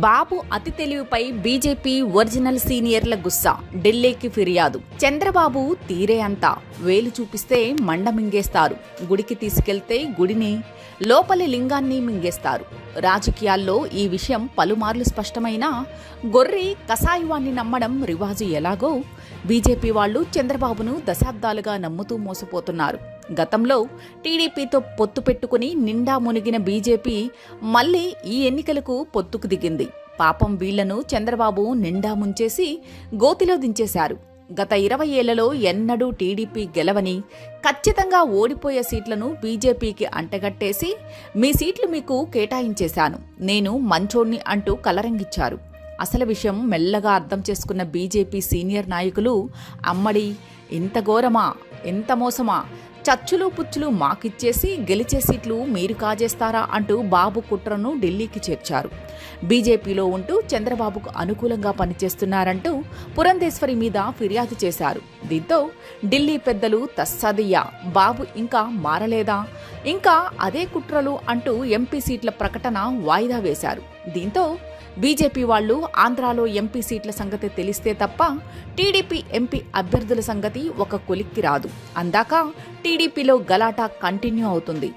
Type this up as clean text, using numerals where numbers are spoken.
బాబు అతి తెలివిపై BJP original సీనియర్ల గుస్సా, ఢిల్లీకి ఫిర్యాదు. చంద్రబాబు తీరే అంతా, వేలు చూపిస్తే మండ మింగేస్తారు, గుడికి తీసుకెళ్తే గుడిని, లోపలి లింగాన్ని మింగేస్తారు. రాజకీయాల్లో ఈ విషయం పలుమార్లు స్పష్టమైనా గొర్రె కసాయువాన్ని నమ్మడం రివాజు ఎలాగో బీజేపీ వాళ్లు చంద్రబాబును దశాబ్దాలుగా నమ్ముతూ మోసపోతున్నారు. గతంలో టీడీపీతో పొత్తు పెట్టుకుని నిండా మునిగిన బీజేపీ మళ్లీ ఈ ఎన్నికలకు పొత్తుకు దిగింది. పాపం వీళ్లను చంద్రబాబు నిండా ముంచేసి గోతిలో దించేశారు. గత 20 ఏళ్లలో ఎన్నడూ టీడీపీ గెలవని, ఖచ్చితంగా ఓడిపోయే సీట్లను బీజేపీకి అంటగట్టేసి మీ సీట్లు మీకు కేటాయించేశాను, నేను మంచోణ్ణి అంటూ కలరంగిచ్చారు. అసలు విషయం మెల్లగా అర్థం చేసుకున్న బీజేపీ సీనియర్ నాయకులు అమ్మడి, ఇంత ఘోరమా, ఎంత మోసమా, చచ్చులు పుచ్చులు మాకిచ్చేసి గెలిచే సీట్లు మీరు కాజేస్తారా అంటూ బాబు కుట్రను ఢిల్లీకి చేర్చారు. బీజేపీలో ఉంటూ చంద్రబాబుకు అనుకూలంగా పనిచేస్తున్నారంటూ పురంధేశ్వరి మీద ఫిర్యాదు చేశారు. దీంతో ఢిల్లీ పెద్దలు తస్సదియ్యా, బాబు ఇంకా మారలేదా, ఇంకా అదే కుట్రలు అంటూ ఎంపీ సీట్ల ప్రకటన వాయిదా వేశారు. దీంతో బీజేపీ వాళ్లు ఆంధ్రాలో ఎంపీ సీట్ల సంగతి తెలిస్తే తప్ప టీడీపీ ఎంపీ అభ్యర్థుల సంగతి ఒక కొలిక్కి రాదు. అందాక టీడీపీలో గలాటా కంటిన్యూ అవుతుంది.